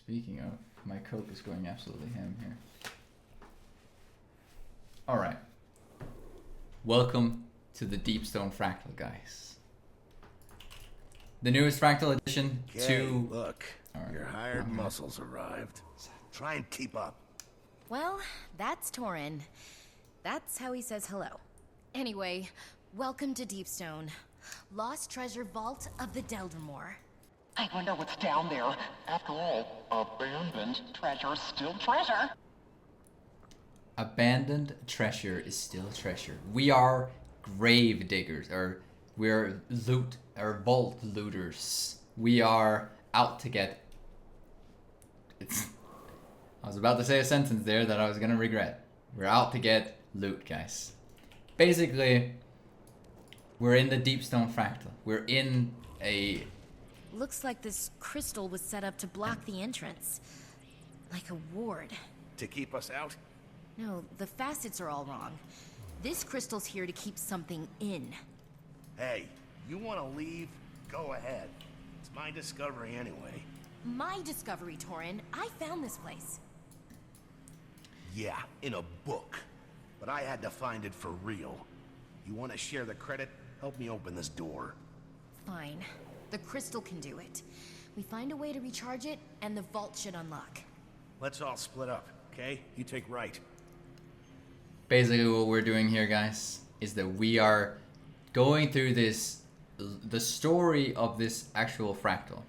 Speaking of, my Coke is going absolutely ham here. Alright. Welcome to the Deepstone Fractal, guys. The newest Fractal edition to... Look, right. Your hired muscles arrived. Try and keep up. Well, that's Torin. That's how he says hello. Anyway, welcome to Deepstone. Lost treasure vault of the Deldrimor. I wonder what's down there. After all, abandoned treasure is still treasure. Abandoned treasure is still treasure. We are grave diggers, or we're vault looters. We are out to get... I was about to say a sentence there that I was gonna regret. We're out to get loot, guys. Basically, we're in the Deepstone Fractal. We're in a... Looks like this crystal was set up to block the entrance. Like a ward. To keep us out? No, the facets are all wrong. This crystal's here to keep something in. Hey, you want to leave? Go ahead. It's my discovery anyway. My discovery, Torin. I found this place. Yeah, in a book. But I had to find it for real. You want to share the credit? Help me open this door. Fine. The crystal can do it. We find a way to recharge it, and the vault should unlock. Let's all split up, okay? You take right. Basically what we're doing here, guys, is that we are going through the story of this actual fractal.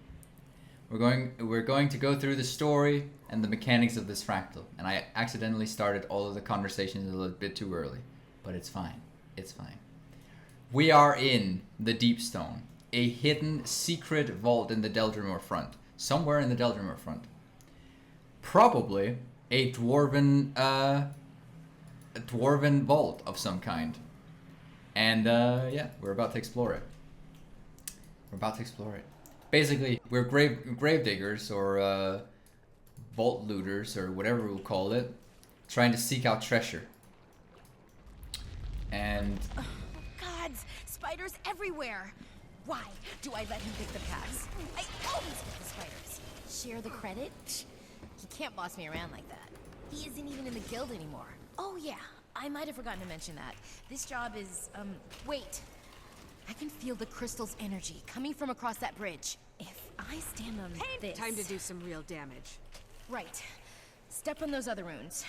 We're going to go through the story and the mechanics of this fractal. And I accidentally started all of the conversations a little bit too early, but it's fine. It's fine. We are in the Deepstone, a hidden secret vault in the Deldrimor front, somewhere in the Deldrimor front. Probably a dwarven vault of some kind. And yeah, we're about to explore it. Basically, we're grave diggers or vault looters or whatever we'll call it, trying to seek out treasure. And Oh, gods! Spiders everywhere! Why do I let him pick the paths? I always pick the spiders. Share the credit? He can't boss me around like that. He isn't even in the guild anymore. Oh yeah, I might have forgotten to mention that. This job is, wait. I can feel the crystal's energy coming from across that bridge. If I stand on this... Time to do some real damage. Right. Step on those other runes.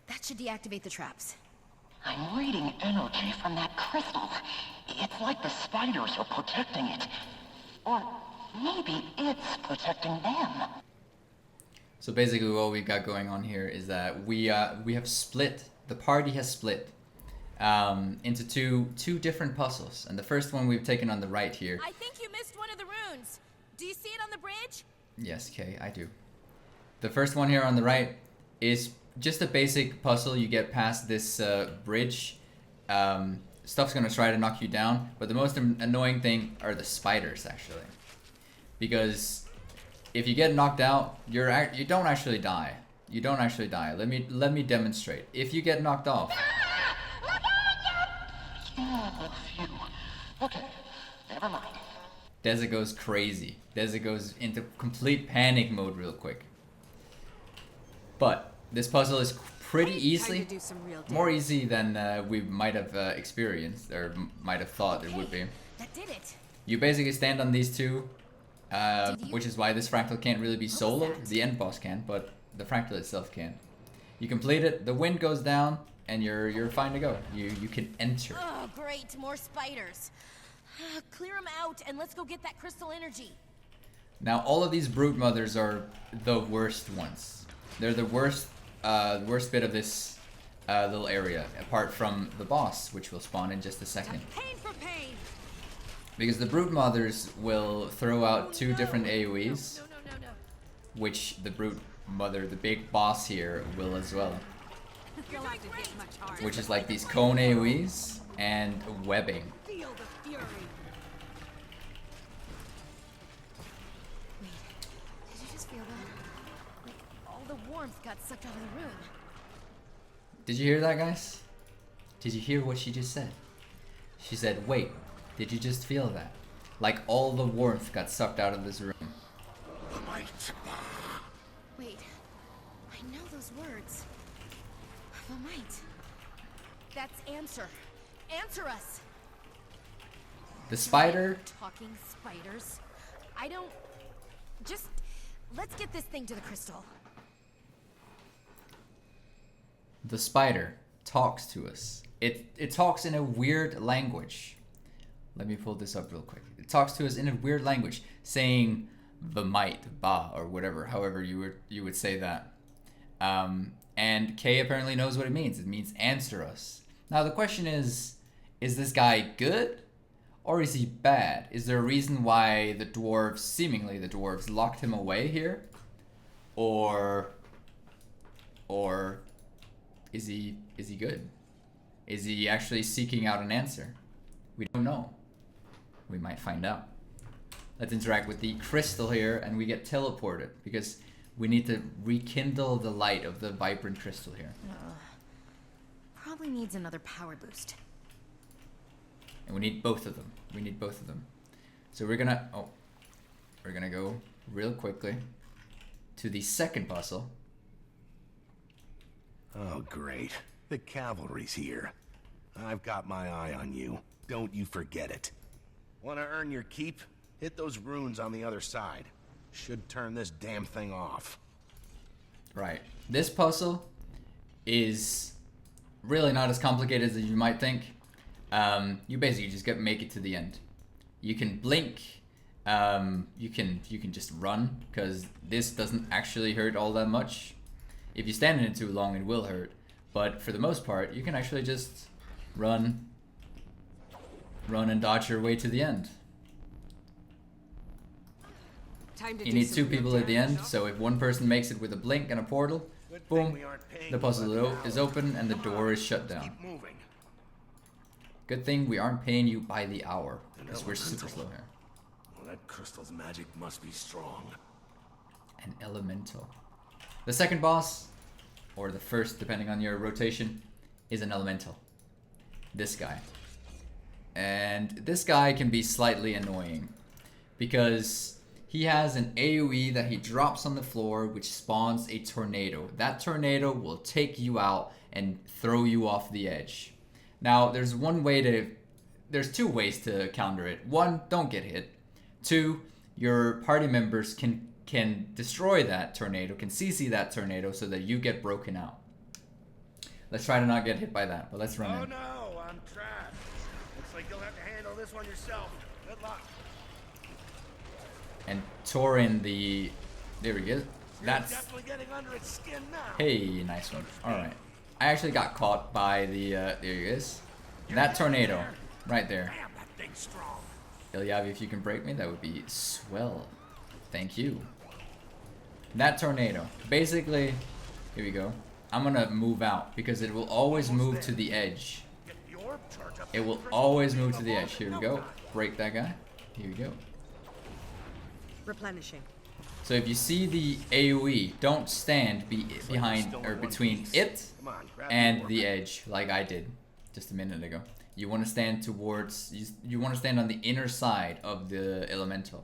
That should deactivate the traps. I'm reading energy from that crystal. It's like the spiders are protecting it. Or maybe it's protecting them. so basically what we got going on here is that we have split, the party has split into two different puzzles. And the first one we've taken on the right here. I think you missed one of the runes. Do you see it on the bridge? Yes, Kay, I do. The first one here on the right is just a basic puzzle. You get past this bridge. Stuff's gonna try to knock you down, but the most annoying thing are the spiders, actually. Because if you get knocked out, you don't actually die. You don't actually die. Let me demonstrate. If you get knocked off. Oh, phew. Okay, never mind. Deza goes crazy. Deza goes into complete panic mode real quick. But this puzzle is pretty easy. Time to do some real More damage. easy than we might have experienced or might have thought it would be. That did it. You basically stand on these two, which is why this fractal can't really be soloed. that? The end boss can, but the fractal itself can. You complete it, the wind goes down, and you're fine to go. You can enter. Oh, great. More spiders. Clear them out and let's go get that crystal energy. Now all of these brood mothers are the worst ones. They're the worst bit of this little area, apart from the boss, which will spawn in just a second. Pain for pain. Because the brood mothers will throw out two different AoEs, No. which the brood mother, the big boss here, will as well. You'll have to hit much harder. Which is like these cone AoEs and webbing. Feel the fury. Wait, did you just feel that? Like all the warmth got sucked out of the room. Did you hear that, guys? Did you hear what she just said? She said, wait, did you just feel that? Like all the warmth got sucked out of this room. The might Wait, I know those words. The might. That's answer. Answer us. The spider. Talking spiders. I don't. Just let's get this thing to the crystal. The spider talks to us. It talks in a weird language. Let me pull this up real quick. It talks to us in a weird language, saying the might, ba, or whatever, however you would say that. And Kay apparently knows what it means. It means answer us. Now the question is this guy good? Or is he bad? Is there a reason why the dwarves, seemingly the dwarves, locked him away here? Or is he good? Is he actually seeking out an answer? We don't know. We might find out. Let's interact with the crystal here and we get teleported because we need to rekindle the light of the vibrant crystal here. Probably needs another power boost. And we need both of them. We need both of them. So we're gonna go real quickly to the second puzzle. Oh, great. The cavalry's here. I've got my eye on you. Don't you forget it. Want to earn your keep? Hit those runes on the other side. Should turn this damn thing off. Right. This puzzle is really not as complicated as you might think. You basically just make it to the end. You can blink. You can just run because this doesn't actually hurt all that much. If you stand in it too long, it will hurt. But for the most part, you can actually just run and dodge your way to the end. Time to You do need some two real people at the damage. end, so if one person makes it with a blink and a portal, Good thing boom, we aren't paying the puzzle you by the is hour. open and the Come door on, is shut let's down. Keep moving. Good thing we aren't paying you by the hour, because we're elemental. super slow here. Well, that crystal's magic must be strong. An elemental. The second boss, or the first depending on your rotation, is an elemental. This guy. And this guy can be slightly annoying because he has an AoE that he drops on the floor which spawns a tornado. That tornado will take you out and throw you off the edge. Now there's two ways to counter it. One, don't get hit. Two, your party members can destroy that tornado, can CC that tornado so that you get broken out. Let's try to not get hit by that, but let's run Oh in. no, I'm trapped. Looks like you'll have to handle this one yourself. Good luck. And Torin there we go. You're That's, definitely getting under its skin now. hey, nice one. Alright. I actually got caught by there he is. That tornado, right there. Damn, that thing's strong. Ilyavi, if you can break me, that would be swell. Thank you. That tornado. Basically, here we go. I'm gonna move out because it will always move to the edge. Get the orb charge up. It will always move to the edge. Here we go. Break that guy. Here we go. Replenishing. So if you see the AoE, don't stand behind or between it Come on, grab and orb. the edge like I did just a minute ago. You want to stand towards, you want to stand on the inner side of the elemental.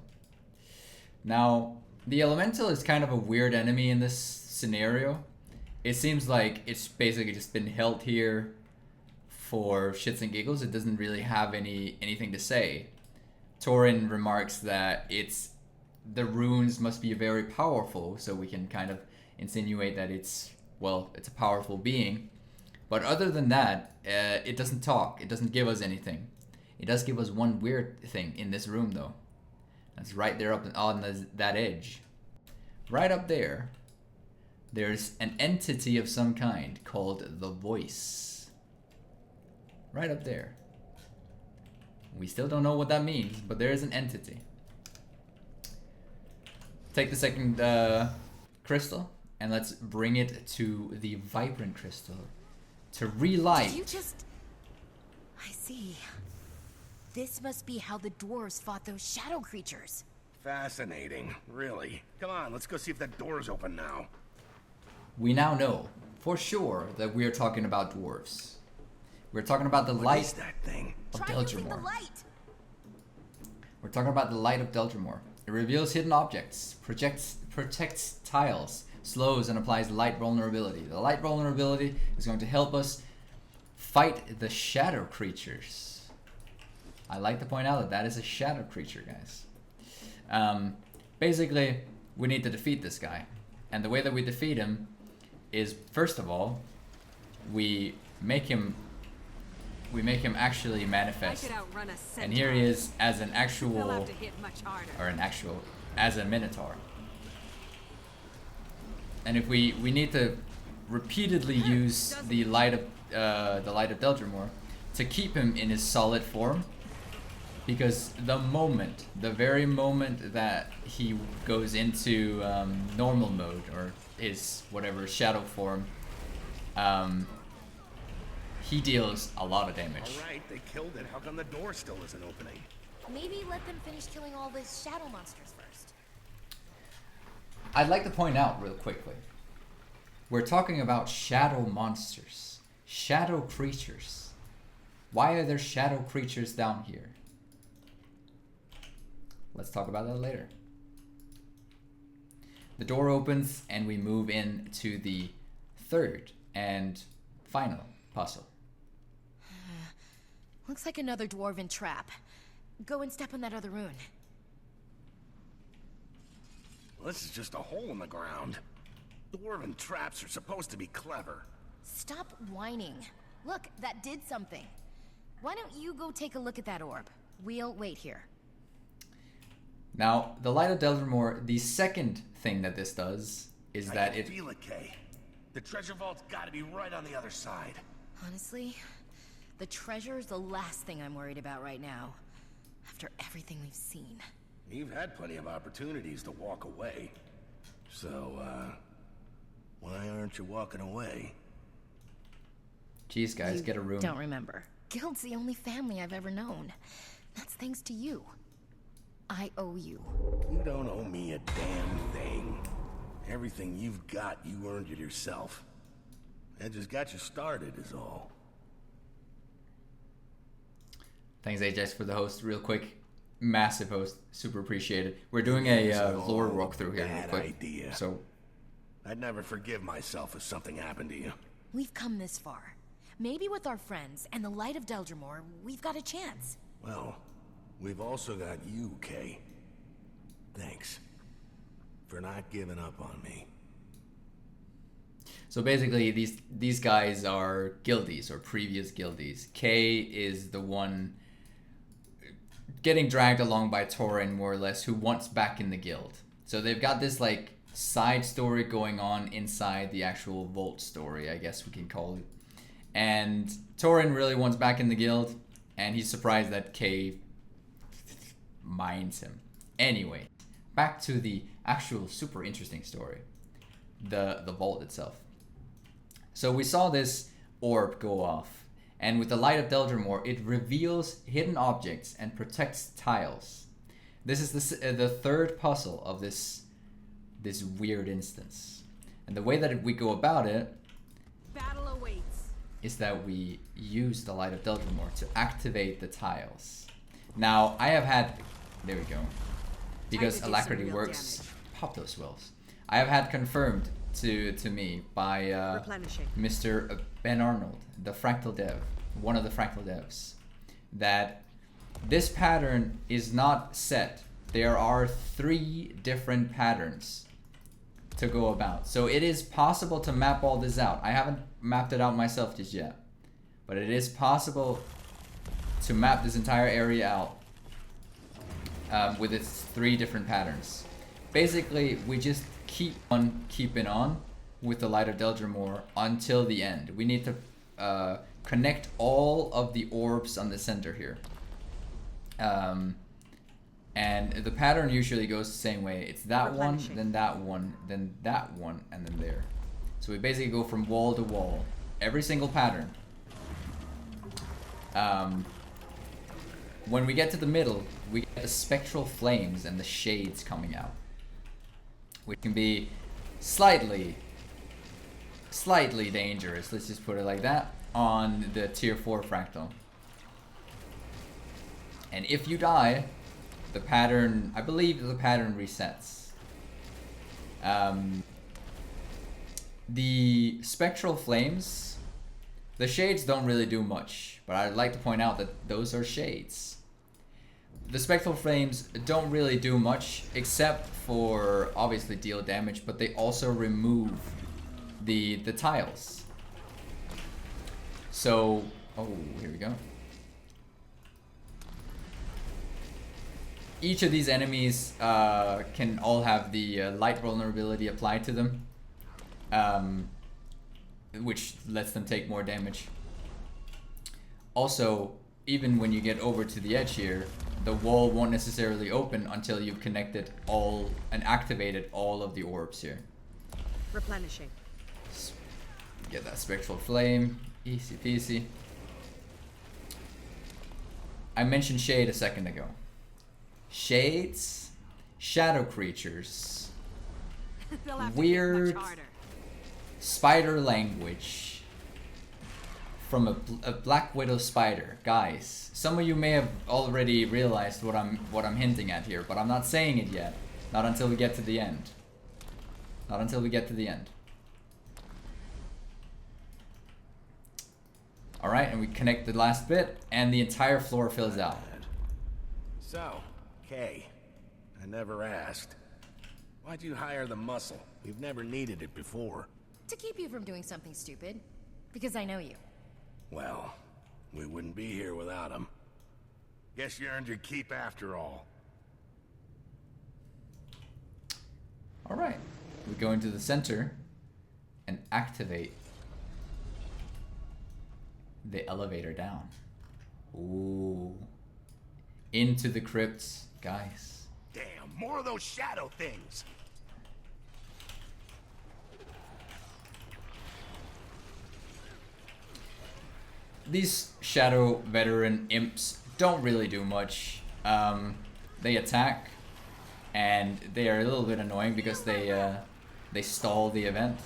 Now, the elemental is kind of a weird enemy in this scenario. It seems like it's basically just been held here for shits and giggles. It doesn't really have anything to say. Torin remarks that the runes must be very powerful, so we can kind of insinuate that it's a powerful being. But other than that, it doesn't talk. It doesn't give us anything. It does give us one weird thing in this room, though. That's right there up on that edge. Right up there, there's an entity of some kind called the Voice. Right up there. We still don't know what that means, but there is an entity. Take the second crystal, and let's bring it to the vibrant crystal to relight. You just... I see. This must be how the dwarves fought those shadow creatures. Fascinating, really. Come on, let's go see if that door's open now. We now know for sure that we are talking about dwarves. We're talking about the What light is that thing? of Try using the Deldrimor. light. We're talking about the light of Deldrimor. It reveals hidden objects, protects tiles, slows and applies light vulnerability. The light vulnerability is going to help us fight the shadow creatures. I like to point out that that is a shadow creature, guys. Basically, we need to defeat this guy. And the way that we defeat him is, first of all, we make him actually manifest. I could outrun a centaur. And here he is as an They'll actual, have to hit much harder. as a minotaur. And if we need to repeatedly use the light of Deldrimor to keep him in his solid form, because the very moment that he goes into normal mode, or his whatever shadow form, he deals a lot of damage. All right, they killed it. How come the door still isn't opening? Maybe let them finish killing all these shadow monsters first. I'd like to point out real quickly, we're talking about shadow monsters, shadow creatures. Why are there shadow creatures down here? Let's talk about that later. The door opens and we move into the third and final puzzle. Looks like another dwarven trap. Go and step on that other rune. Well, this is just a hole in the ground. Dwarven traps are supposed to be clever. Stop whining. Look, that did something. Why don't you go take a look at that orb? We'll wait here. Now, the Light of Deldrimor, the second thing that this does is that I can feel it, Kay. The treasure vault's gotta be right on the other side. Honestly, the treasure is the last thing I'm worried about right now. After everything we've seen. You've had plenty of opportunities to walk away. So, why aren't you walking away? Jeez, guys, get a room. Don't remember. Guild's the only family I've ever known. That's thanks to you. I owe you. You don't owe me a damn thing. Everything you've got, you earned it yourself. I just got you started, is all. Thanks, Ajax, for the host. Real quick, massive host, super appreciated. We're doing a lore walkthrough here, real Bad quick. idea. So, I'd never forgive myself if something happened to you. We've come this far. Maybe with our friends and the light of Deldrimor, we've got a chance. Well, we've also got you, Kay. Thanks for not giving up on me. so basically, these guys are guildies or previous guildies. Kay is the one getting dragged along by Torin, more or less, who wants back in the guild. So they've got this like side story going on inside the actual vault story, I guess we can call it. And Torin really wants back in the guild, and he's surprised that Kay minds him. Anyway, back to the actual super interesting story, the vault itself. So we saw this orb go off, and with the light of Deldrimor, it reveals hidden objects and protects tiles. This is the third puzzle of this weird instance, and the way that we go about it Battle awaits. is that we use the light of Deldrimor to activate the tiles. Now, I have had, there we go, because Time to do some Alacrity real works, damage. pop those wells. I have had confirmed to me by Replenishing. Mr. Ben Arnold, the Fractal dev, one of the Fractal devs, that this pattern is not set. There are 3 different patterns to go about. So it is possible to map all this out. I haven't mapped it out myself just yet, but it is possible to map this entire area out with its 3 different patterns. Basically, we just keep on keeping on with the Light of Deldrimor until the end. We need to connect all of the orbs on the center here. And the pattern usually goes the same way. It's that one, Replenishing. then that one, then that one, and then there. So we basically go from wall to wall. Every single pattern. When we get to the middle, we get the spectral flames and the shades coming out, which can be slightly dangerous, let's just put it like that, on the tier 4 fractal. And if you die, the pattern, I believe the pattern resets. the spectral flames, the shades don't really do much, but I'd like to point out that those are shades. The spectral flames don't really do much except for obviously deal damage, but they also remove the tiles. So, oh, here we go. Each of these enemies can all have the light vulnerability applied to them, which lets them take more damage. Also, even when you get over to the edge here, the wall won't necessarily open until you've connected all and activated all of the orbs here. Replenishing. Get that spectral flame, easy peasy. I mentioned shade a second ago. Shades, shadow creatures, weird spider language from a Black Widow spider. Guys, some of you may have already realized what I'm hinting at here, but I'm not saying it yet. Not until we get to the end. Not until we get to the end. Alright, and we connect the last bit, and the entire floor fills out. So, Kay, I never asked. Why'd you hire the muscle? We've never needed it before. To keep you from doing something stupid. Because I know you. Well, we wouldn't be here without him. Guess you earned your keep after all. Alright, we go into the center and activate the elevator down. Ooh. Into the crypts, guys. Damn, more of those shadow things. These shadow veteran imps don't really do much. They attack, and they are a little bit annoying because they stall the event.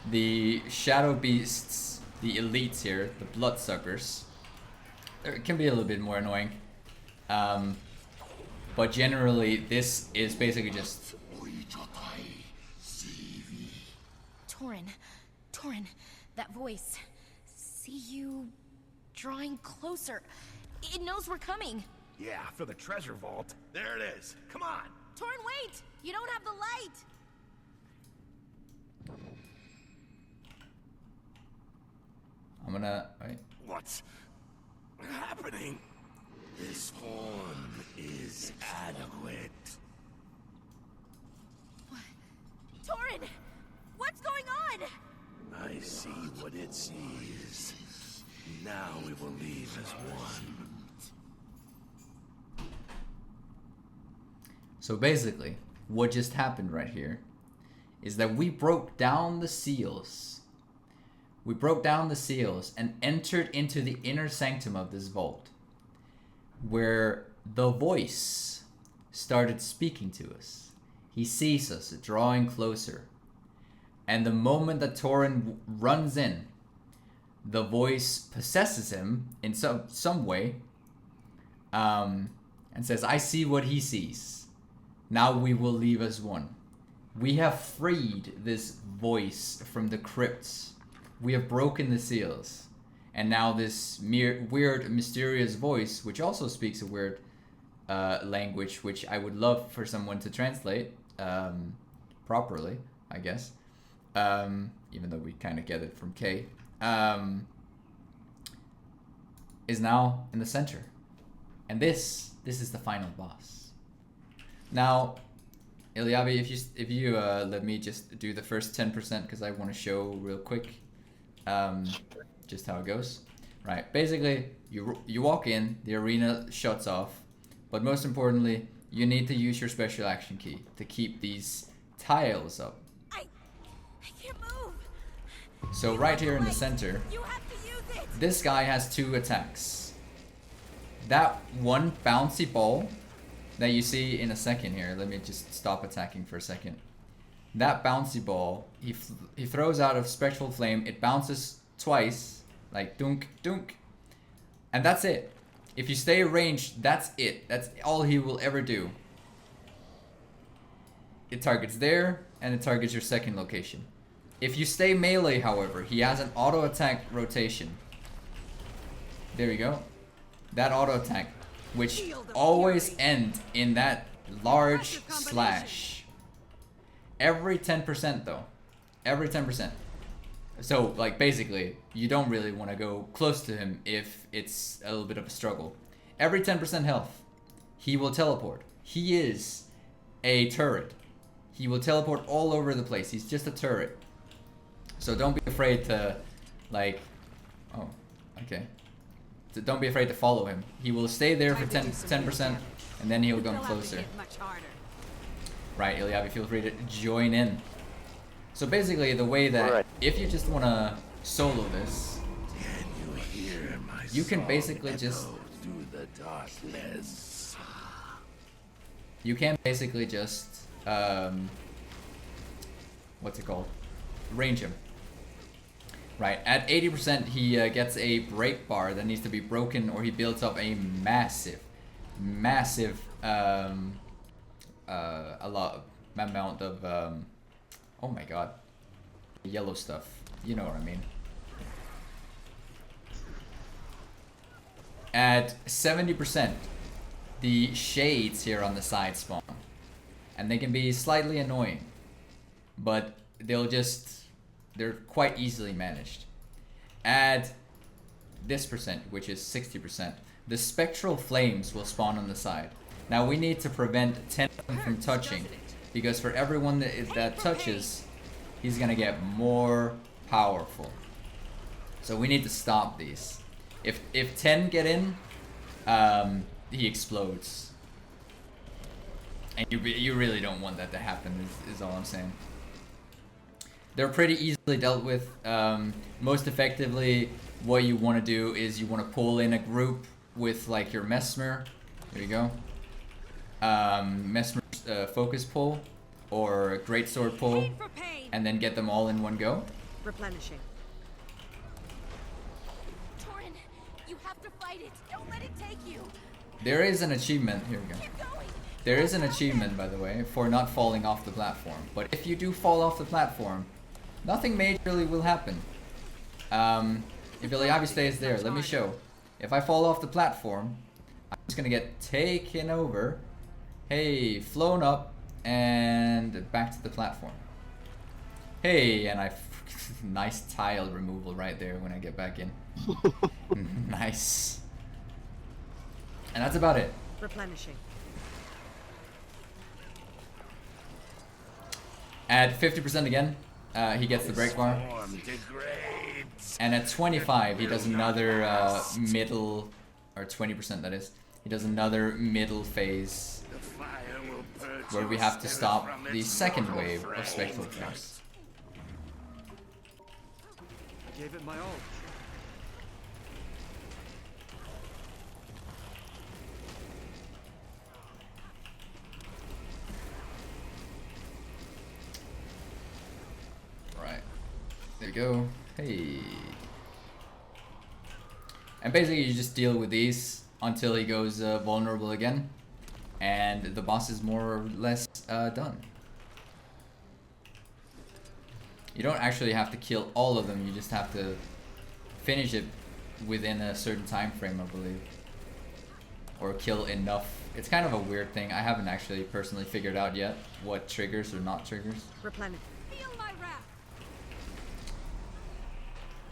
The shadow beasts, the elites here, the bloodsuckers, can be a little bit more annoying. But generally, this is basically just... Torin, that voice. See you drawing closer. It knows we're coming. Yeah, for the treasure vault. There it is. Come on. Torin, wait! You don't have the light! I'm gonna... Wait. What's happening? This form is adequate. What? Torin! What's going on? I see what it sees. Now we will leave as one. So basically, what just happened right here is that we broke down the seals. We broke down the seals and entered into the inner sanctum of this vault, where the voice started speaking to us. He sees us drawing closer. And the moment that Torin runs in, the voice possesses him in some way, and says, I see what he sees. Now we will leave as one. We have freed this voice from the crypts. We have broken the seals. And now this weird, mysterious voice, which also speaks a weird language, which I would love for someone to translate properly, I guess. Even though we kind of get it from Kay, is now in the center. And this is the final boss. Now, Ilyavi, if you let me just do the first 10%, because I want to show real quick just how it goes. Right, basically, you walk in, the arena shuts off, but most importantly, you need to use your special action key to keep these tiles up. I can't move. So right here in the center, You have to use it. this guy has 2 attacks. That one bouncy ball that you see in a second here, let me just stop attacking for a second. That bouncy ball, he throws out a spectral flame, it bounces twice, like dunk, dunk, and that's it. If you stay ranged, that's it. That's all he will ever do. It targets there, and it targets your second location. If you stay melee, however, he has an auto attack rotation. There we go. That auto attack, which always ends in that large slash. Every 10% though. Every 10%. So, like, basically, you don't really want to go close to him if it's a little bit of a struggle. Every 10% health, he will teleport. He is a turret. He will teleport all over the place. He's just a turret. So don't be afraid to, like... Oh, okay. So don't be afraid to follow him. He will stay there for 10%, and then he'll come closer. Right, Ilyavi, feel free to join in. So basically, the way that if you just want to solo this, you can basically just... You can basically just... what's it called? Range him. Right, at 80% he gets a break bar that needs to be broken, or he builds up a massive amount of oh my god, yellow stuff, you know what I mean. At 70% the shades here on the side spawn, and they can be slightly annoying, but they're quite easily managed. At this percent, which is 60%, the spectral flames will spawn on the side. Now we need to prevent 10 of them from touching, because for everyone that touches, he's gonna get more powerful. So we need to stop these. If 10 get in, he explodes. And you really don't want that to happen, is all I'm saying. They're pretty easily dealt with. Most effectively, what you want to do is you want to pull in a group with like your Mesmer. There you go. Mesmer focus pull or greatsword pull, and then get them all in one go. Replenishing. Torin, you have to fight it. Don't let it take you. There is an achievement. Here we go. Keep going. There is an achievement, by the way, for not falling off the platform. But if you do fall off the platform, nothing majorly will happen. If Ilyavi stays there, let me show. If I fall off the platform, I'm just gonna get taken over. Hey, flown up, and back to the platform. Hey, and nice tile removal right there when I get back in. Nice. And that's about it. Replenishing. At 50% again, he gets the break bar. And at 25, he does another middle, or 20% that is, he does another middle phase where we have to stop the second wave of spectral flames. I gave it my all. Right. There you go. Hey. And basically you just deal with these until he goes vulnerable again. And the boss is more or less done. You don't actually have to kill all of them, you just have to finish it within a certain time frame, I believe. Or kill enough. It's kind of a weird thing. I haven't actually personally figured out yet what triggers or not triggers. Replenish. Feel my wrath.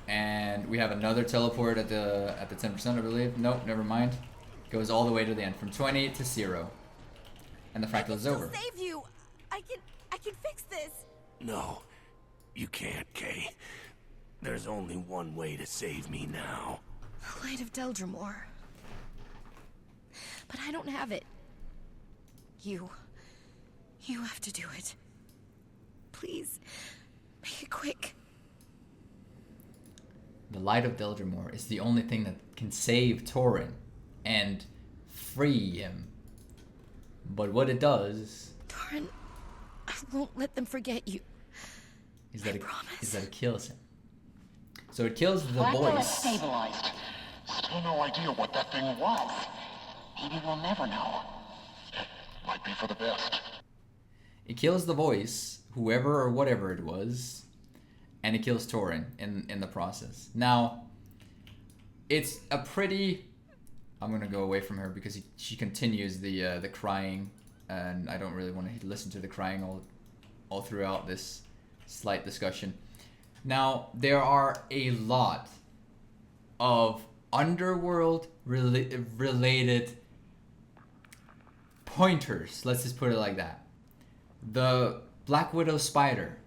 And we have another teleport at the 10%, I believe. Nope, never mind. Goes all the way to the end, from 20 to 0. And the fractal is over. Save you. I can fix this. No, you can't, Kay. There's only one way to save me now. The light of Deldrimor. But I don't have it. You have to do it. Please, make it quick. The light of Deldrimor is the only thing that can save Torin and free him. But what it does... Torin, I won't let them forget you. Is that promise. Is that it kills him. So it kills the Fractal is voice. stabilized. Still no idea what that thing was. Maybe we'll never know. Might be for the best. It kills the voice, whoever or whatever it was, and it kills Torin in the process. Now, it's a pretty... I'm gonna go away from her because she continues the crying, and I don't really want to listen to the crying all throughout this slight discussion. Now, there are a lot of underworld related pointers, let's just put it like that. The Black Widow spider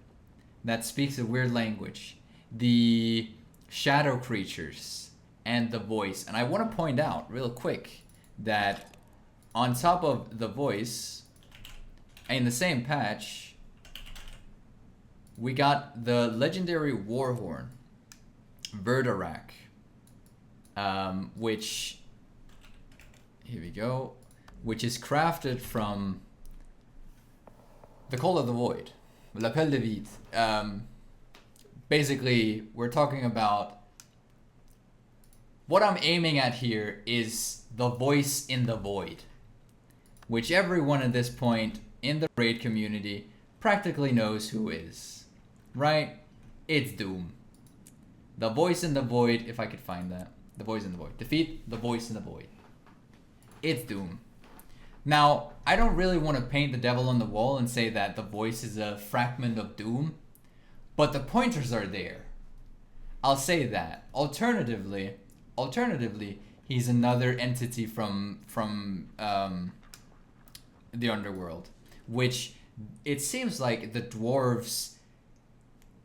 that speaks a weird language, the shadow creatures, and the voice. And I want to point out real quick that on top of the voice, in the same patch, we got the legendary warhorn, Verdarak, which, here we go, which is crafted from the Call of the Void, L'Appel de Vide. Basically, we're talking about, what I'm aiming at here is the voice in the void, which everyone at this point in the raid community practically knows who is, right? It's Doom. The voice in the void, if I could find that. The voice in the void. Defeat the voice in the void. It's Doom. Now, I don't really want to paint the devil on the wall and say that the voice is a fragment of Doom, but the pointers are there. I'll say that. Alternatively, he's another entity from the underworld, which it seems like the dwarves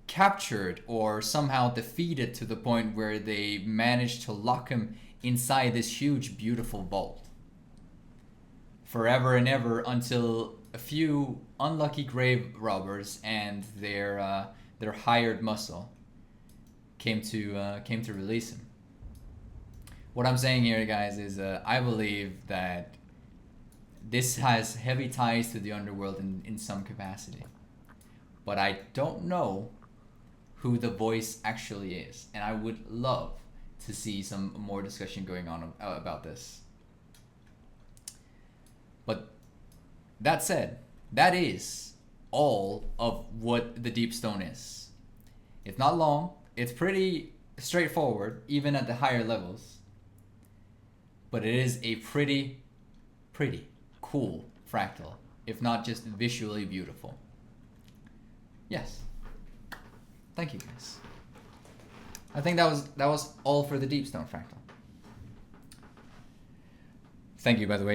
captured or somehow defeated to the point where they managed to lock him inside this huge, beautiful vault forever and ever, until a few unlucky grave robbers and their hired muscle came to release him. What I'm saying here, guys, is I believe that this has heavy ties to the underworld in some capacity, but I don't know who the voice actually is, and I would love to see some more discussion going on about this. But that said, that is all of what the Deepstone is. It's not long, it's pretty straightforward, even at the higher levels, but it is a pretty cool fractal, if not just visually beautiful. Yes. Thank you, guys. I think that was all for the Deepstone fractal. Thank you, by the way.